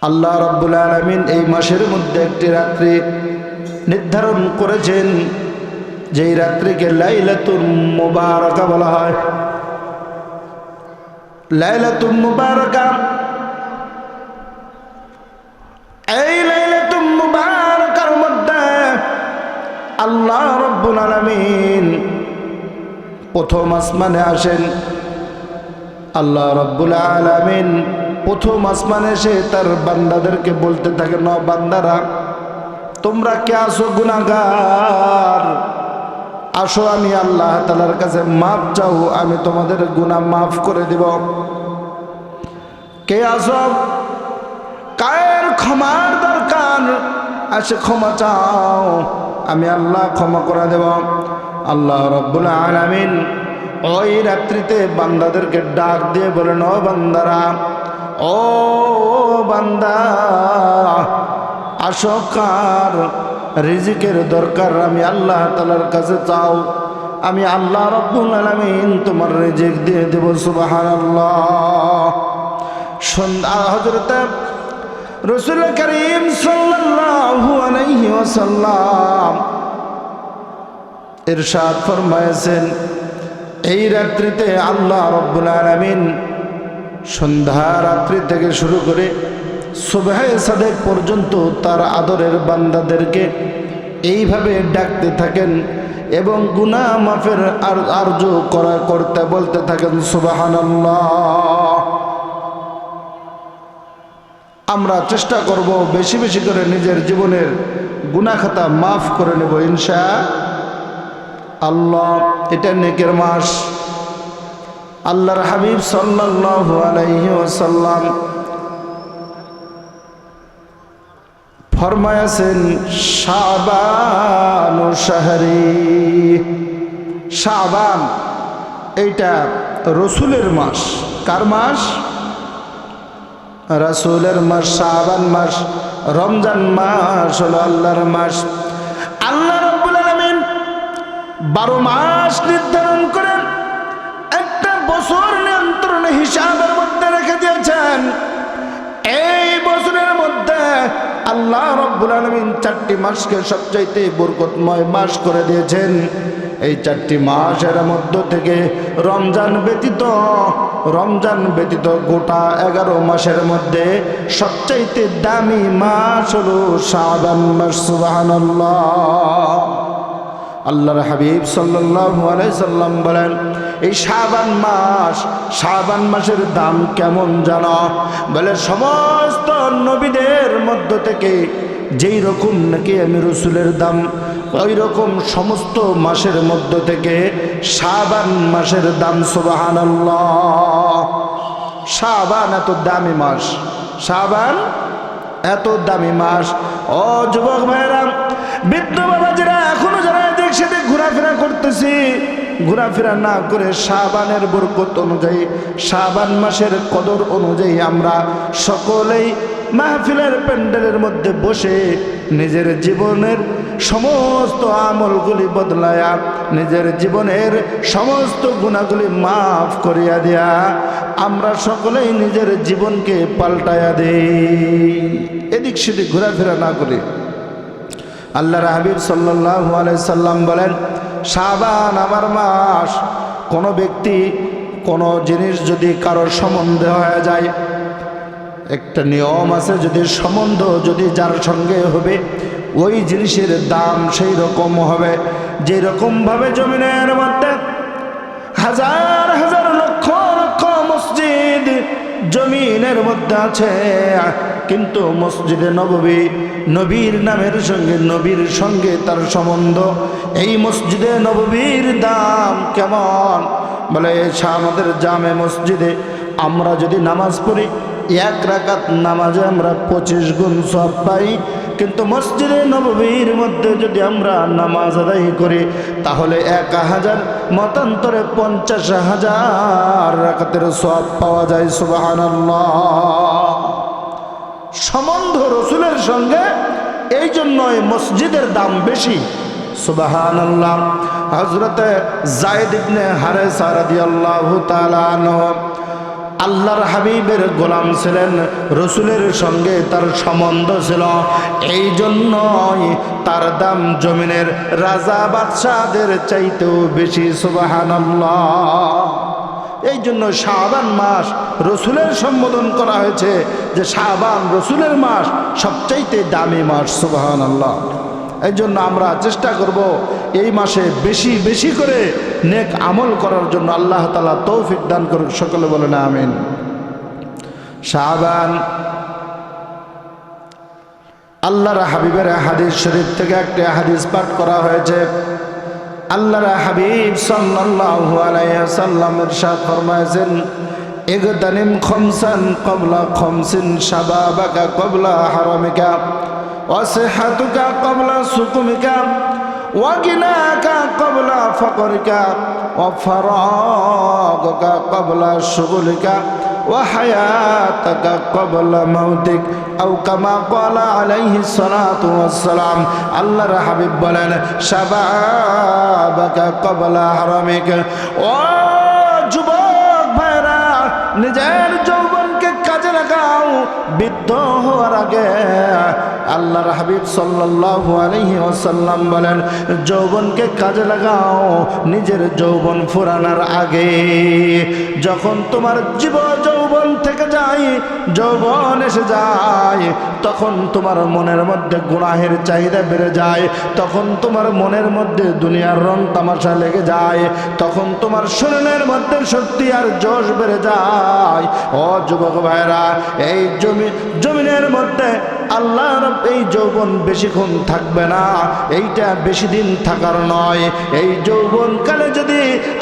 আল্লাহ রাব্বুল আলামিন এই মাসের মধ্যে একটি রাত্রি নির্ধারণ করেছেন, যেই রাত্রিকে লাইলাতুল মুবারাকা বলা হয়। লাইলাতুল মুবারাকা, এই লাইলাতুল মুবারাকার মধ্যে আল্লাহ রাব্বুল আলামিন প্রথম আসমানে আসেন। আল্লাহ রাব্বুল আলামিন প্রথম আসমানে এসে তার বান্দাদেরকে বলতে থাকে, ন বান্দারা, তোমরা কে আসো গুনাহগার, আসো আমি আল্লাহ তাআলার কাছে মাফ চাও, আমি তোমাদের গুনাহ মাফ করে দিব। কে আসো, কার ক্ষমার দরকার, আসে ক্ষমা চাও, আমি আল্লাহ ক্ষমা করে দেব। আল্লাহ রাব্বুল আলামিন ওই রাত্রিতে বান্দাদেরকে ডাক দিয়ে বলেন, ও বান্দারা, ও বান্দা, আসো, কার রিজিকের দরকার আমি আল্লাহ তাআলার কাছে চাও, আমি আল্লাহ রাব্বুল আলামিন তোমার রিজিক দিয়ে দেব। সুবহানাল্লাহ। হযরত রাসূল করিম সাল্লাল্লাহু আলাইহি ওয়াসাল্লাম ইরশাদ ফরমায়েছেন, এই রাত্রিতে আল্লাহ রাব্বুল আলামিন সন্ধ্যা রাত্রি থেকে শুরু করে সুবহে সাদেক পর্যন্ত তার আদরের বান্দাদেরকে এইভাবে ডাকতে থাকেন এবং গুনাহ মাফের আরজু করতে বলতে থাকেন, সুবহানাল্লাহ। আমরা চেষ্টা করব বেশি বেশি করে নিজের জীবনের গুনাহ খাতা মাফ করে নেব ইনশাআল্লাহ। এটা নেকের মাস। আল্লাহর হাবিব সাল্লাল্লাহু আলাইহি ওয়াসাল্লাম ফরমায়াছেন, শাবান শাহরি, শাবান এইটা রসুলের মাস। কার মাস? রাসূলের মাস। শাবান মাস, রমজান মাস হলো আল্লাহর মাস। আল্লাহ রাব্বুল আলামিন 12 মাস নির্ধারণ করেন, একটা বছর নিয়ন্ত্রণ হিসাবের মধ্যে রেখে দিয়েছেন। এই বছরের মধ্যে আল্লাহ রাব্বুল আলামিন 4টি মাসকে সবচাইতে বরকতময় মাস করে দিয়েছেন। এই 4টি মাসের মধ্য থেকে রমজান ব্যতীত গোটা 11 মাসের মধ্যে সবচাইতে দামি মাস হলো শাবান মাস। সুবহানাল্লাহ। আল্লাহর হাবিব সাল্লাল্লাহু আলাইহি সাল্লাম বলেন, এই শাবান মাসের দাম কেমন জানো? বলে, সমস্ত নবীদের মধ্য থেকে যেই রকম নাকি আমি রসুলের দাম, ওই রকম সমস্ত মাসের মধ্য থেকে শাবান মাসের দাম। সুবহানাল্লাহ। শাবান এত দামি মাস, শাবান এত দামি মাস। ও যুবক ভাইরা, বৃদ্ধ বাবাজিরা, এখনো যারা এদিক সেদিক ঘোরাফেরা করতেছি, ঘোরাফেরা না করে শাবানের বরকত অনুযায়ী, শাবান মাসের কদর অনুযায়ী আমরা সকলেই মাহফিলের প্যান্ডেলের মধ্যে বসে নিজের জীবনের সমস্ত আমলগুলি বদলায়া, নিজের জীবনের সমস্ত গুনাহগুলি মাফ করিয়া দিয়া আমরা সকলেই নিজের জীবনকে পাল্টায়া দেই, এদিক সেদিক ঘোরাফেরা না করে। আল্লাহর হাবিব সাল্লাল্লাহু আলাইহি সাল্লাম বলেন, শাবান আমার মাস। কোনো ব্যক্তি কোনো জিনিস যদি কারোর সম্বন্ধে হয়ে যায়, একটা নিয়ম আছে, যদি সম্বন্ধ যদি যার সঙ্গে হবে, ওই জিনিসের দাম সেই রকম হবে। যে রকমভাবে জমিনের মধ্যে হাজার হাজার লক্ষ লক্ষ মসজিদ জমিনের মধ্যে আছে, কিন্তু মসজিদে নববী, নবীর নামের সঙ্গে, নবীর সঙ্গে তার সম্বন্ধ, এই মসজিদে নববীর দাম কেমন? বলে, আমাদের জামে মসজিদে আমরা যদি নামাজ পড়ি, 1 রাকাত নামাজে আমরা 25 গুণ সওয়াব পাই, কিন্তু মসজিদে নববীর মধ্যে যদি আমরা নামাজ আদায় করি, তাহলে 1000 মতান্তরে 50,000 রাকাতের সওয়াব পাওয়া যায়। সুবহানাল্লাহ। সম্বন্ধ রসুলের সঙ্গে, এই জন্যই মসজিদের দাম বেশি। সুবহানাল্লাহ। হযরতে যায়েদ ইবনে হারেসা রাদিয়াল্লাহু তাআলা আনহু আল্লাহর হাবিবের গোলাম ছিলেন, রসুলের সঙ্গে তার সম্বন্ধ ছিল, এই জন্যই তার দাম জমিনের রাজা বাদশাদের চাইতেও বেশি। সুবহানাল্লাহ। এই জন্য শাবান মাস রসুলের সম্বোধন করা হয়েছে যে শাবান রসুলের মাস, সবচাইতে দামি মাস। সুবহানাল্লাহ। এই জন্য আমরা চেষ্টা করব এই মাসে বেশি বেশি করে নেক আমল করার জন্য। আল্লাহ তাআলা তৌফিক দান করুক, সকলে বলেন আমিন। শাবান, আল্লাহর হাবিবের হাদিস শরীফ থেকে একটা হাদিস পাঠ করা হয়েছে। আল্লাহর হাবিব সাল্লাল্লাহু আলাইহি ওয়াসাল্লাম ইরশাদ ফরমায়েছেন, ইগতানিম খামসান ক্বাবলা খামসিন, শাবাবাকা ক্বাবলা হারামিকা, ওয়া সিহহাতুকা ক্বাবলা সুকুমিকা, ওয়া গিনাকা ক্বাবলা ফাকরিকা, ওয়া ফারাগুকা ক্বাবলা শুগুলিকা, ওয়া হায়াতাকা ক্বাবলা মাউতিক, আও কামা ক্বালা আলাইহিস সালাতু ওয়াস সালাম। আল্লাহর হাবিব বলেন, শাবাবাকা ক্বাবলা হারামিক। ও যুবক ভাইরা, নিজের যৌবনকে কাজে লাগাও বৃদ্ধ হওয়ার আগে। আল্লাহর হাবিব সাল্লাল্লাহু আলাইহি ওয়াসাল্লাম বলেন, যৌবনকে কাজে লাগাও নিজের যৌবন ফুরানোর আগে। যখন তোমার যৌবন থেকে যায়, যৌবন এসে যায়, তখন তোমার মনের মধ্যে গুনাহের চাহিদা বেড়ে যায়, তখন তোমার মনের মধ্যে দুনিয়ার রং তামাশা লেগে যায়, তখন তোমার শরীরের মধ্যে শক্তি আর জোশ বেড়ে যায়। ও যুবক ভাইরা, এই জমিনের মধ্যে আল্লাহর এই যৌবন বেশিক্ষণ থাকবে না, এইটা বেশি দিন থাকার নয়। এই যৌবনকালে যদি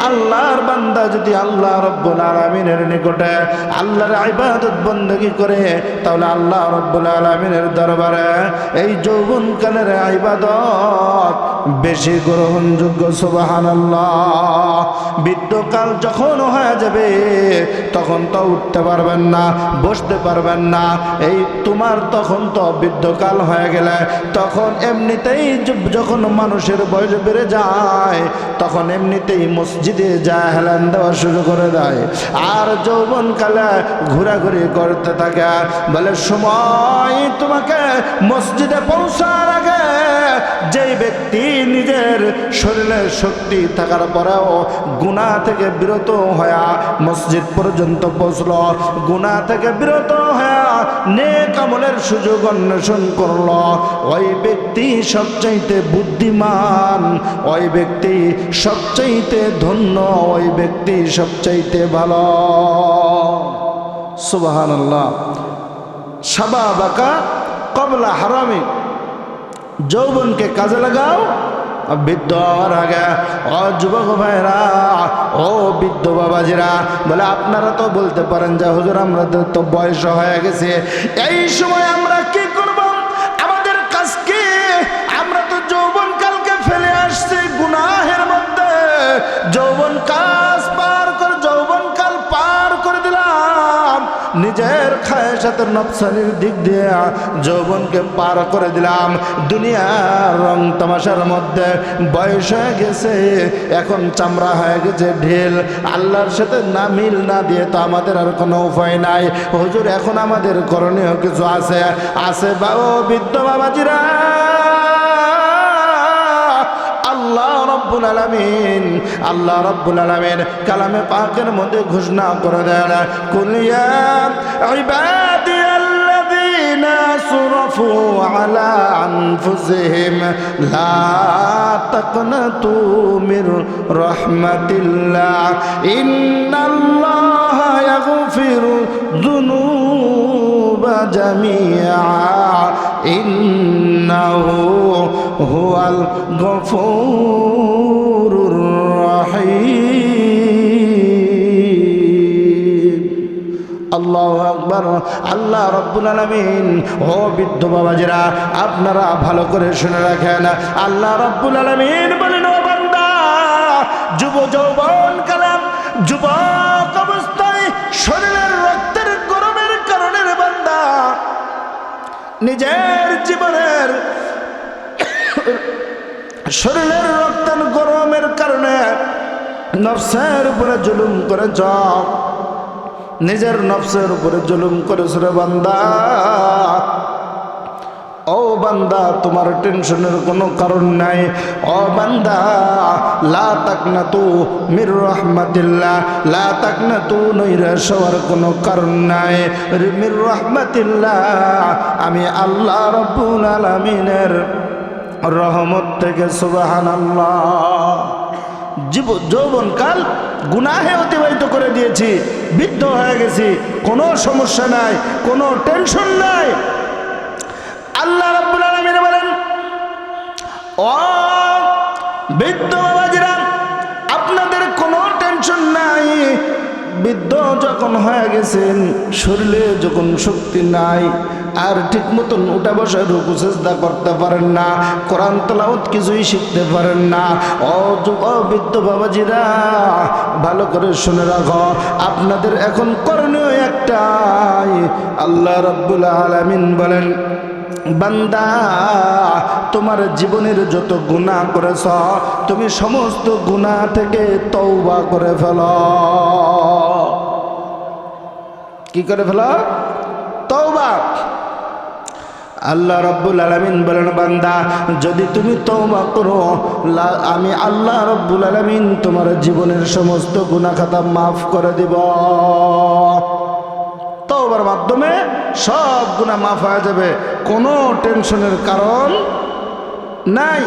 আল্লাহর বান্দা যদি আল্লাহ রাব্বুল আলামিনের নিকটে আল্লাহর ইবাদত বندگی করে, তাহলে আল্লাহ রাব্বুল আলামিনের দরবারে এই যৌবনকালের ইবাদত বেশি গ্রহণযোগ্য। সুবহানাল্লাহ। বৃদ্ধকাল যখন হয়ে যাবে, তখন তো উঠতে পারবেন না, বসতে পারবেন না। এই তোমার তখন তো বৃদ্ধকাল হয়ে গেলে, তখন এমনিতেই যখন মানুষের বয়স বেড়ে যায়, তখন এমনিতেই মসজিদে যায় হেলান দেওয়া শুরু করে দেয়, আর যৌবনকালে ঘোরাঘুরি করতে থাকে। বলে সময় তোমাকে মসজিদে পৌঁছার আগে যেই ব্যক্তি নিজের শরীরে শক্তি থাকার পরেও গুনাহ থেকে বিরত হয়ে মসজিদ পর্যন্ত পৌঁছল, গুনাহ থেকে বিরত হয়ে নেক আমলের সুযোগ অন্বেষণ করল, ওই ব্যক্তি সবচাইতে বুদ্ধিমান, ওই ব্যক্তি সবচাইতে ধন্য, ওই ব্যক্তি সবচাইতে ভালো। সুবহানাল্লাহ। শাবাবাকা ক্বাবলা হারামিক, যৌবনকে কাজে লাগাও বৃদ্ধ হওয়ার আগে। ও যুবক ভাইরা, ও বৃদ্ধ বাবাজিরা, বলে আপনারা তো বলতে পারেন যে হুজুর আমাদের তো বয়স হয়ে গেছে, এই সময় আমরা কি করব? আমাদের কাজ কি? আমরা তো যৌবনকালকে ফেলে আসছি গুনাহের মধ্যে, যৌবনকাল পার করে দিলাম, নিজের খায়েশাতের নফসানির দিক দিয়ে যৌবনকে পার করে দিলাম, দুনিয়ার রং তামাশার মধ্যে বয়স হয়ে গেছে, এখন চামড়া হয়ে গেছে ঢিল। আল্লাহর সাথে না মিল না দিয়ে তো আমাদের আর কোনো উপায় নাই। হুজুর এখন আমাদের করণীয় কিছু আছে বা ও বৃদ্ধ বাবাজিরা, আল্লাহ রাব্বুল আলামিন কালামে পাকের মধ্যে ঘোষণা করে দেন, কুল ইয়া ইবাদিয়াল্লাযীনা আসরাফু আলা আনফুসিহিম লা তাকনাতু মির রাহমাতিল্লাহ ইন্নাল্লাহা ইয়াগফিরু যুনুবা জামিআ ইন্নাহু হুয়াল গফুরুর রহিম। আল্লাহু আকবার। আল্লাহ রাব্বুল আলামিন, ও বৃদ্ধ বাবাজিরা আপনারা ভালো করে শুনে রাখেন, আল্লাহ রাব্বুল আলামিন বলেন, ও বান্দা, যৌবন কালাম যুবক অবস্থায় শরীরের রক্তের গরমের কারণে বান্দা নিজের জীবনের শরীরের রক্তের গরমের কারণে নফসের উপরে জুলুম করে যাও, নিজের নফসের উপরে জুলুম করেছ রে বান্দা। ও বান্দা, তোমার টেনশনের কোনো কারণ নাই। ও বান্দা, লা তাকনাতু মির রাহমাতিল্লাহ, লা তাকনাতু, নৈরাশ হওয়ার কোনো কারণ নাই। মির রাহমাতিল্লাহ, আমি আল্লাহ রাব্বুল আলামিনের রহমত থেকে। সুবহানাল্লাহ। যৌবনকাল গুনাহে অতিবাহিত করে দিয়েছি, বৃদ্ধ হয়ে গেছি, কোনো সমস্যা নাই, কোনো টেনশন নাই। আল্লাহ রাব্বুল আলামিন বলেন, ও বৃদ্ধ বাবাজিরা, আপনাদের কোনো টেনশন নাই। বৃদ্ধ যখন হয়ে গেছেন, শরীরে যখন শক্তি নাই, আর ঠিক মতন উঠা বসা রুকু সিজদা করতে পারেন না, কোরআন তেলাওয়াত কিছুই শিখতে পারেন না। ও বৃদ্ধ বাবাজিরা, ভালো করে শুনে রাখো, আপনাদের এখন করণীয় একটাই। আল্লাহ রাব্বুল আলামিন বলেন, বান্দা, তোমার জীবনের যত গুনাহ করেছ, তুমি সমস্ত গুনাহ থেকে তওবা করে ফেলো। কি করে ফেলো? তওবা। আল্লাহ রাব্বুল আলামিন বলেন, বান্দা, যদি তুমি তওবা করো, আমি আল্লাহ রাব্বুল আলামিন তোমার জীবনের সমস্ত গুনাহ খাতা মাফ করে দিব। তওবার মাধ্যমে সব গুনাহ মাফ হয়ে যাবে, কোনো টেনশনের কারণ নাই।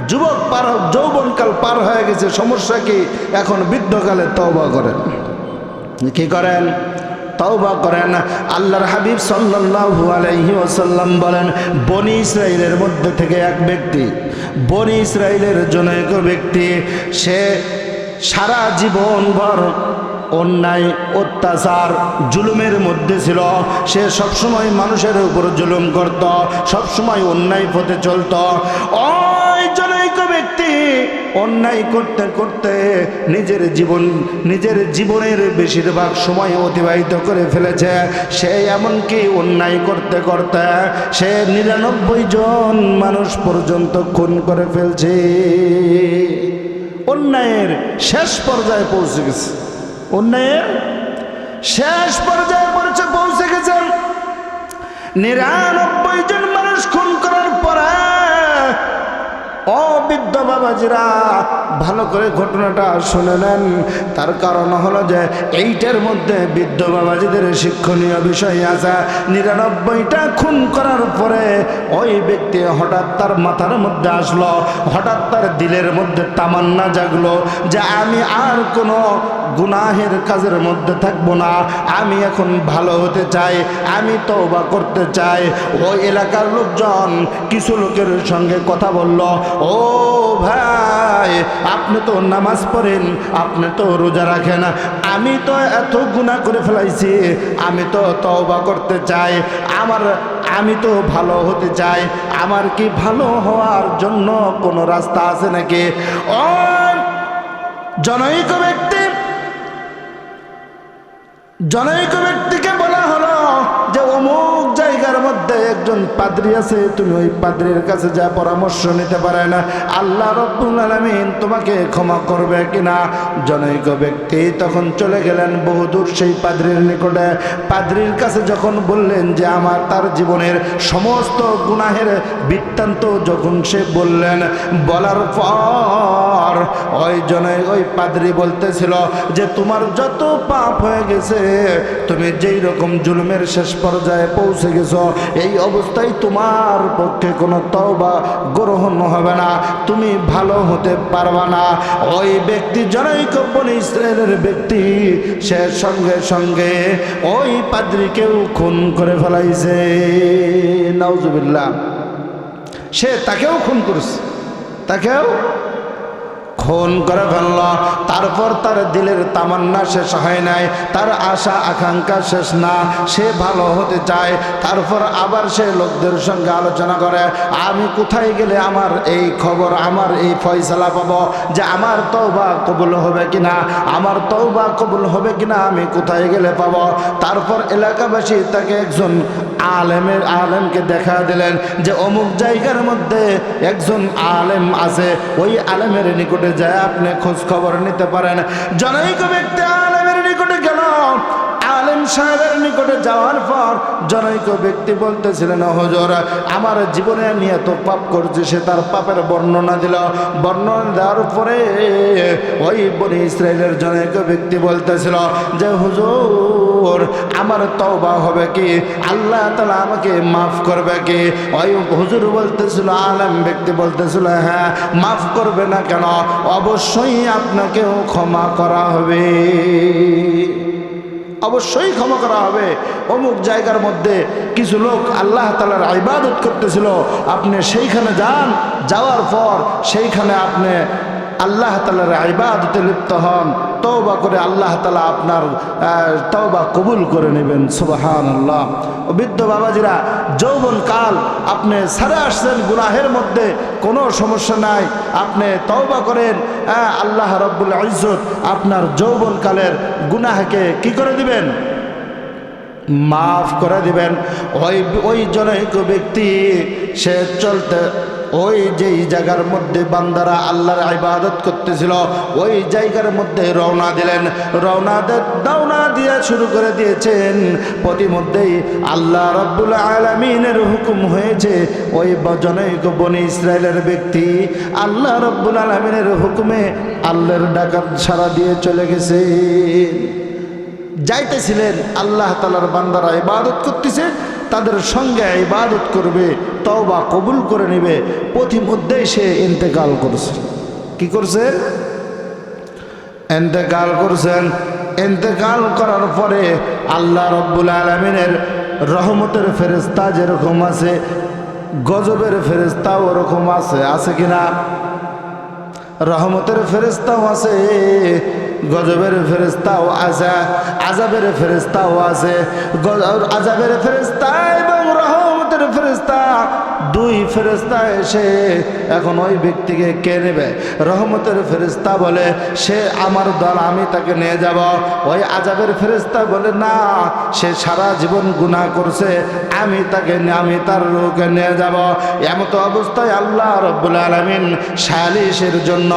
যুবক পার, যৌবনকাল পার হয়ে গেছে, সমস্যা কি? এখন বৃদ্ধকালে তওবা করেন। কি করেন? তওবা করেন। আল্লাহর হাবিব সাল্লাল্লাহু আলাইহি ওয়াসাল্লাম বলেন, বনি ইসরাইলের মধ্যে থেকে এক ব্যক্তি, বনি ইসরাইলের জনৈক ব্যক্তি, সে সারা জীবনভর অন্যায়, অত্যাচার, জুলুমের মধ্যে ছিল। সে সবসময় মানুষের উপর জুলুম করত, সবসময় অন্যায় পথে চলত। ওই জনৈক ব্যক্তি অন্যায় করতে করতে নিজের জীবনের বেশিরভাগ সময় অতিবাহিত করে ফেলেছে। সে এমনকি অন্যায় করতে করতে সে 99 জন মানুষ পর্যন্ত খুন করে ফেলছে। অন্যায়ের শেষ পর্যায়ে পৌঁছে গেছে, অন্যায়ের শেষ পর্যায়ে পৌঁছে গেছেন। 99 জন মানুষ খুন করার পরে, ও বৃদ্ধ বাবাজিরা, ভালো করে ঘটনাটা শুনে নেন। তার কারণ হলো যে এইটার মধ্যে বৃদ্ধ বাবাজিদের শিক্ষণীয় বিষয় আছে। 99টা খুন করার পরে ওই ব্যক্তি হঠাৎ তার মাথার মধ্যে আসলো, হঠাৎ তার দিলের মধ্যে তামান্না জাগলো যে আমি আর কোনো গুনাহের কাজের মধ্যে থাকবো না, আমি এখন ভালো হতে চাই, আমি তওবা করতে চাই। ওই এলাকার লোকজন কিছু লোকের সঙ্গে কথা বলল, ও ভাই, আপনি তো নামাজ পড়েন, আপনি তো রোজা রাখেন, আমি তো এত গুনাহ করে ফেলাইছি, আমি তো তওবা করতে চাই, আমি তো ভালো হতে চাই, আমার কি ভালো হওয়ার জন্য কোনো রাস্তা আছে নাকি? ও জনৈক ব্যক্তিকে বলা হলো যে অমুক জায়গার মধ্যে একজন পাদ্রী আছে, তুমি ওই পাদ্রীর কাছে যা পরামর্শ নিতে পারেন, আল্লাহ রাব্বুল আলামিন তোমাকে ক্ষমা করবে কিনা। জনৈক ব্যক্তি তখন চলে গেলেন বহুদূর সেই পাদ্রীর নিকটে। পাদ্রীর কাছে যখন বললেন যে তার জীবনের সমস্ত গুনাহের বৃত্তান্ত যখন সে বললেন, বলার পর ওই পাদ্রী বলতেছিল যে তোমার যত পাপ হয়ে গেছে, তুমি যেই রকম জুলুমের শেষ পর্যায়ে পৌঁছে গেছো, এই অবস্থায় তোমার পক্ষে কোনো তওবা গ্রহণ হবে না, তুমি ভালো হতে পারবা না। ওই ব্যক্তি, জনৈক বনি ইসরায়েলের ব্যক্তি, সে সঙ্গে সঙ্গে ওই পাদ্রীকেও খুন করে ফেলাইছে। নাউজুবিল্লাহ। সে তাকেও খুন করেছে, তাকেও খুন করে ফেলল। তারপর তার দিলের তামান্না শেষ হয় নাই, তার আশা আকাঙ্ক্ষা শেষ না, সে ভালো হতে চায়। তারপর আবার সে লোকদের সঙ্গে আলোচনা করে, আমি কোথায় গেলে আমার এই খবর, আমার এই ফয়সালা পাবো যে আমার তওবা কবুল হবে কিনা, আমার তওবা কবুল হবে কিনা, আমি কোথায় গেলে পাবো। তারপর এলাকাবাসী তাকে একজন আলেমকে দেখা দিলেন যে অমুক জায়গার মধ্যে একজন আলেম আছে, ওই আলেমের নিকটে যায় আপনি খোঁজ খবর নিতে পারেন। জনৈক ব্যক্তি আলেমের নিকটে গেল। আলেম আলেম সাহেবের নিকটে যাওয়ার পর জনৈক ব্যক্তি বলতেছিলেন, হুজুর আমার জীবনে আমি এত পাপ করছি। সে তার পাপের বর্ণনা দিল। বর্ণনা দেওয়ার পরে ওই বনি ইসরায়েলের জনৈক ব্যক্তি বলতেছিল যে হুজুর আমার তওবা হবে কি, আল্লাহ তাআলা আমাকে মাফ করবে কি? ওই হুজুর বলতেছিল, আলেম ব্যক্তি বলতেছিল, হ্যাঁ মাফ করবে না কেন, অবশ্যই আপনাকেও ক্ষমা করা হবে, অবশ্যই ক্ষমা করা হবে। অমুক জায়গার মধ্যে কিছু লোক আল্লাহ তাআলার ইবাদত করতেছিল, আপনি সেইখানে যান, যাওয়ার পর সেইখানে আপনি আল্লাহ তাআলার ইবাদতে লিপ্ত হন, তওবা করে আল্লাহ তাআলা আপনার তওবা কবুল করে নেবেন। সুবহানাল্লাহ। ও বৃদ্ধ বাবাজিরা, যৌবনকাল আপনি সারে আসছেন গুনাহের মধ্যে, কোনো সমস্যা নাই, আপনি তওবা করেন, আল্লাহ রাব্বুল ইজ্জত আপনার যৌবনকালের গুনাহকে কি করে দিবেন? মাফ করে দিবেন। ওই জনৈক ব্যক্তি সে চলতে ওই যেই জায়গার মধ্যে বান্দারা আল্লাহর ইবাদত করতেছিল ওই জায়গার মধ্যে রওনা দিলেন। রওনা দিয়ে শুরু করে দিয়েছেন। প্রতিমধ্যেই আল্লাহ রাব্বুল আলামিনের হুকুম হয়েছে। ওই জনৈক বনি ইসরায়েলের ব্যক্তি আল্লাহ রাব্বুল আলামিনের হুকুমে আল্লাহর ডাকার সাড়া দিয়ে চলে গেছে। যাইতেছিলেন, আল্লাহ তাআলার বান্দারা ইবাদত করতেছে, তাদের সঙ্গে ইবাদত করবে, তওবা কবুল করে নেবে। পথিমধ্যেই সে ইন্তেকাল করছে। কি করছেন? ইন্তেকাল করছেন। ইন্তেকাল করার পরে আল্লাহ রাব্বুল আলামিনের রহমতের ফেরেশতা যেরকম আছে, গজবের ফেরেশতাও ওরকম আছে। আছে কিনা? রহমতের ফেরেশতাও আছে, গজবের ফেরেশতাও আছে, আযাবের ফেরেশতাও আছে। আযাবের ফেরেশতা এবং রহমতের ফেরেশতা, দুই ফেরেশতা এসে এখন ওই ব্যক্তিকে কে নেবে? রহমতের ফেরেশতা বলে সে আমার দল, আমি তাকে নিয়ে যাব। ওই আযাবের ফেরেশতা বলে না, সে সারা জীবন গুনাহ করছে, আমি তার রূহকে নিয়ে যাব। এমত অবস্থায় আল্লাহ রাব্বুল আলামিন সালিশের জন্য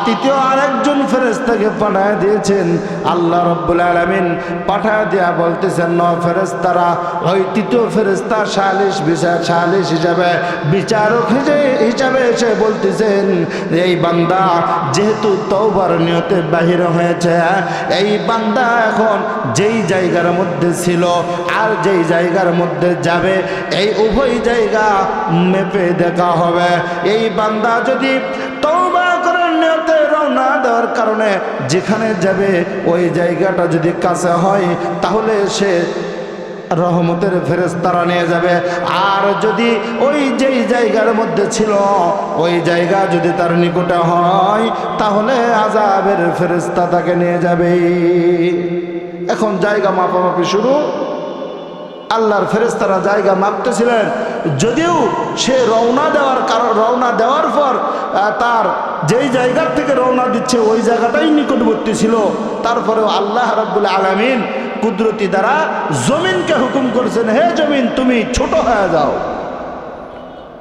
তৃতীয় আরেকজন ফেরেশতাকে পাঠায় দিয়েছেন। আল্লাহ রাব্বুল আলামিন পাঠায় দিয়া বলতেছেন, ফেরেশতারা ওই তৃতীয় ফেরেশতা সালিশ হিসাবে বিচারক হিসাবে এসে বলতেছেন, এই বান্দা যেহেতু তওবার নিয়তে বাহির হয়েছে, এই বান্দা এখন যেই জায়গার মধ্যে ছিল আর যেই জায়গার মধ্যে যাবে, এই উভয় জায়গা মেপে দেখা হবে। এই বান্দা যদি তওবা করার নিয়তে রওনা দেওয়ার কারণে যেখানে যাবে ওই জায়গাটা যদি কাছে হয়, তাহলে সে রহমতের ফেরেশতারা নিয়ে যাবে। আর যদি ওই যেই জায়গার মধ্যে ছিল ওই জায়গা যদি তার নিকটে হয়, তাহলে আযাবের ফেরেশতা তাকে নিয়ে যাবে। এখন জায়গা মাপামাপি শুরু। আল্লাহর ফেরেশতারা জায়গা মাপতেছিলেন। যদিও সে রওনা দেওয়ার পর তার যেই জায়গার থেকে রওনা দিচ্ছে ওই জায়গাটাই নিকটবর্তী ছিল, তারপরেও আল্লাহ রাব্বুল আলামিন কুদরতি দ্বারা জমিনকে হুকুম করেছেন, হে জমিন তুমি ছোট হয়ে যাও।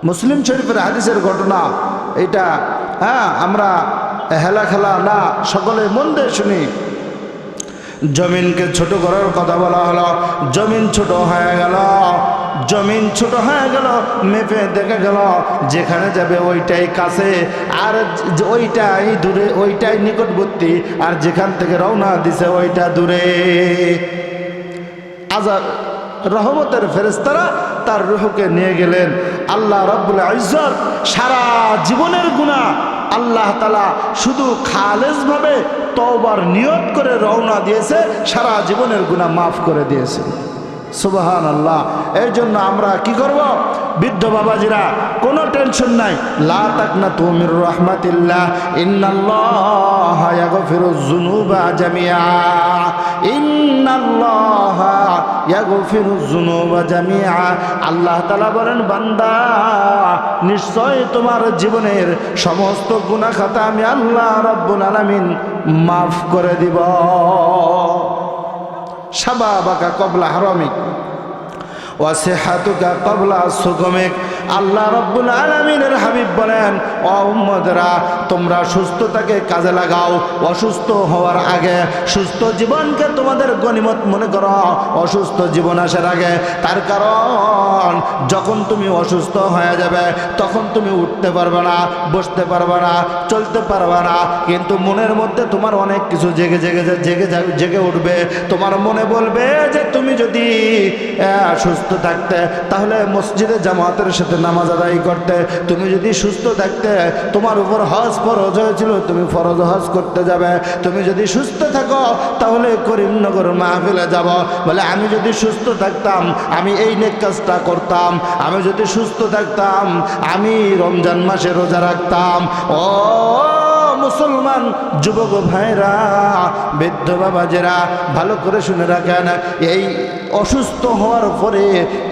মুসলিম শরীফের হাদিসের ঘটনা এটা। আমরা হেলা খেলা না, সকলে মন দিয়ে শুনি। জমিনকে ছোট করার কথা বলা হলো, জমিন ছোট হয়ে গেল। জমিন ছোট হয়ে গেল, মেপে দেখে গেল যেখানে যাবে ওইটাই কাছে, আর ওইটাই দূরে, ওইটাই নিকটবর্তী, আর যেখান থেকে রওনা দিছে ওইটা দূরে। আযাব রহমতের ফেরেশতারা তার রূহকে নিয়ে গেলেন। আল্লাহ রাব্বুল ইজ্জত সারা জীবনের গুনাহ আল্লাহ তাআলা শুধু খালেসভাবে তওবার নিয়ত করে রওনা দিয়েছে, সারা জীবনের গুনাহ মাফ করে দিয়েছে। সুবহানাল্লাহ। এই জন্য আমরা কি করব? বৃদ্ধ বাবাজিরা, কোনো টেনশন নাই, লা তাকনাতু মির রাহমাতিল্লাহ, ইন্নাল্লাহা ইয়াগফিরুয যুনুবা জামিআ, ইন্নাল্লাহা ইয়াগফিরুয যুনুবা জামিআ। আল্লাহ তাআলা বলেন, বান্দা নিশ্চয় তোমার জীবনের সমস্ত গুনাহ খাতা আমি আল্লাহ রাব্বুল আলামিন মাফ করে দিব। শাবাবাকা ক্বাবলা হারামিক ওয়া সিহাতুকা ক্বাবলা সুকুমিক আল্লাহ রাব্বুল আলামিনের হাবিব বলেন, ও উম্মতরা তোমরা সুস্থতাকে কাজে লাগাও। অসুস্থ হওয়ার আগে সুস্থ জীবনকে তোমাদের গনিমত মনে করো, অসুস্থ জীবন আসার আগে। তার কারণ যখন তুমি অসুস্থ হয়ে যাবে তখন তুমি উঠতে পারবে না, বসতে পারবে না, চলতে পারবে না, কিন্তু মনের মধ্যে তোমার অনেক কিছু জেগে উঠবে। তোমার মনে বলবে যে তুমি যদি সুস্থ থাকতে তাহলে মসজিদে জামাতের সাথে নামাজ আদায় করতে, তুমি যদি সুস্থ থাকতে তোমার উপর হজ ফরজ হয়েছিল তুমি ফরজ হজ করতে যাবে, তুমি যদি সুস্থ থাকো তাহলে করিমনগর মাহফিলে যাব। বলে আমি যদি সুস্থ থাকতাম আমি এই নেক কাজটা করতাম, আমি যদি সুস্থ থাকতাম আমি রমজান মাসে রোজা রাখতাম। ও মুসলমান যুবক ভাইরা, বৃদ্ধ বাবাজেরা, ভালো করে শুনে রাখেন, এই অসুস্থ হওয়ার পরে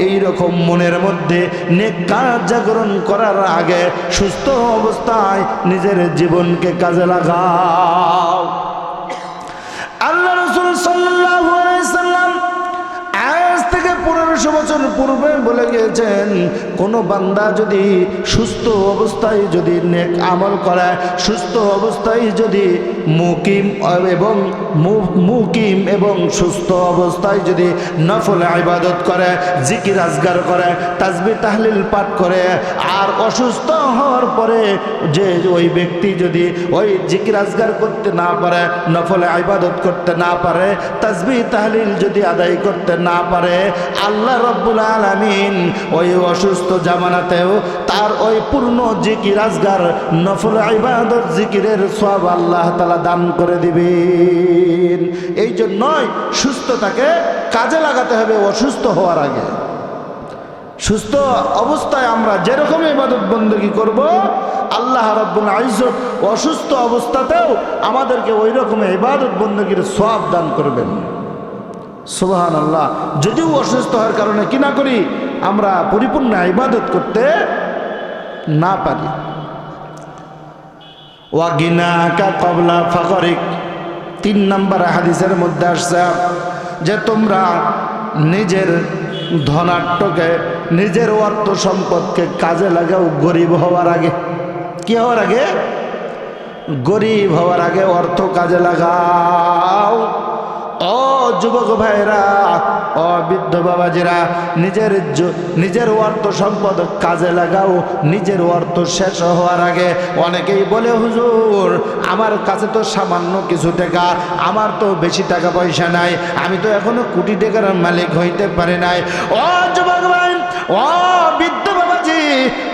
এই রকম মনের মধ্যে নেক কাজ জাগরণ করার আগে সুস্থ অবস্থায় নিজের জীবনকে কাজে লাগাও। আল্লাহ রাসূল সাল্লাল্লাহু আলাইহি সাল্লাম আজ থেকে 1500 বছর পূর্বে বলে গিয়েছেন, কোনো বান্দা যদি সুস্থ অবস্থায় যদি নেক আমল করে, সুস্থ অবস্থায় যদি মুকিম এবং সুস্থ অবস্থায় যদি নফল ইবাদত করে, জিকির আজগার করে, তাসবিহ তাহলিল পাঠ করে, আর অসুস্থ হওয়ার পরে যে ওই ব্যক্তি যদি ওই জিকির আজগার করতে না পারে, নফল ইবাদত করতে না পারে, তাসবিহ তাহলিল যদি আদায় করতে না পারে, আল্লাহ রাব্বুল আলামিন ওই অসুস্থ জামানাতেও তার ওই পূর্ণ জিকির আজগার নফল ইবাদত জিকিরের সওয়াব আল্লাহ তাআলা দান করে দিবেন। এই জন্যই সুস্থতাকে কাজে লাগাতে হবে অসুস্থ হওয়ার আগে। সুস্থ অবস্থায় আমরা যেরকম ইবাদত বندگی করব, আল্লাহ রাব্বুল ইজ্জত অসুস্থ অবস্থাতেও আমাদেরকে ওই রকম ইবাদত বندگির সওয়াব দান করবেন। সুবহানাল্লাহ। যদিও অসুস্থ হওয়ার কারণে কি না করি, আমরা পরিপূর্ণ ইবাদত করতে না পারি। ওয়াগিনাকা ক্বাবলা ফাকরিক, 3 নম্বর হাদিসের মধ্যে আসছে যে তোমরা নিজের ধনাট্যকে, নিজের অর্থ সম্পদকে কাজে লাগাও গরিব হওয়ার আগে। কি হওয়ার আগে? গরিব হওয়ার আগে অর্থ কাজে লাগাও। ও যুবক ভাইরা, ও বৃদ্ধ বাবাজিরা, নিজের অর্থ সম্পদ কাজে লাগাও নিজের অর্থ শেষ হওয়ার আগে। অনেকেই বলে হুজুর আমার কাছে তো সামান্য কিছু টাকা, আমার তো বেশি টাকা পয়সা নাই, আমি তো এখনো কোটি টাকার মালিক হইতে পারি নাই। ও যুবক ভাই, ও বৃদ্ধ বাবাজি,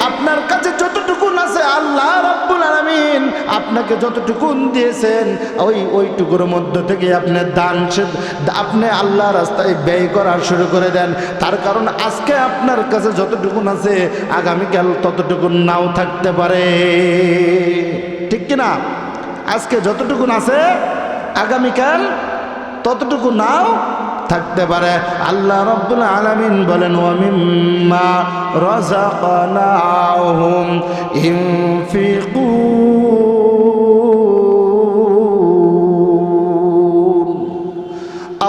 আপনার কাছে যতটুকু আছে আল্লাহ রাব্বুল আলামিন আপনাকে যতটুকু দিয়েছেন ওইটুকুর মধ্যে থেকে আপনি আল্লাহ রাস্তায় ব্যয় করা শুরু করে দেন। তার কারণ আজকে আপনার কাছে যতটুকু আছে আগামীকাল ততটুকু নাও থাকতে পারে, ঠিক কিনা? আজকে যতটুকু আছে আগামীকাল ততটুকু নাও থাকতে পারে। আল্লাহ রাব্বুল আলামিন বলেন, ওয়া মিম্মা রাযাকনাহুম ইনফিকুন।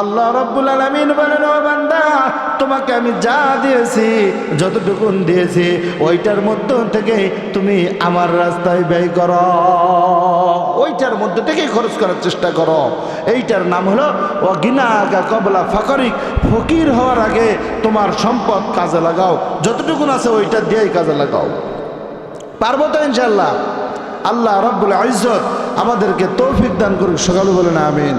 আল্লাহ রাব্বুল আলামিন বলেন, ও বান্দা তোমাকে আমি যা দিয়েছি, যতটুকু দিয়েছি ওইটার মধ্যে থেকে তুমি আমার রাস্তায় ব্যয় করো, ওইটার মধ্যে থেকেই খরচ করার চেষ্টা করো। এইটার নাম হলো ওয়াগিনাকা ক্বাবলা ফাকরিক। ফকির হওয়ার আগে তোমার সম্পদ কাজে লাগাও, যতটুকু আছে ওইটা দিয়েই কাজে লাগাও। পারবো তো ইনশাআল্লাহ? আল্লাহ রাব্বুল ইজ্জত আমাদেরকে তৌফিক দান করুক। সকালে বলেন আমিন।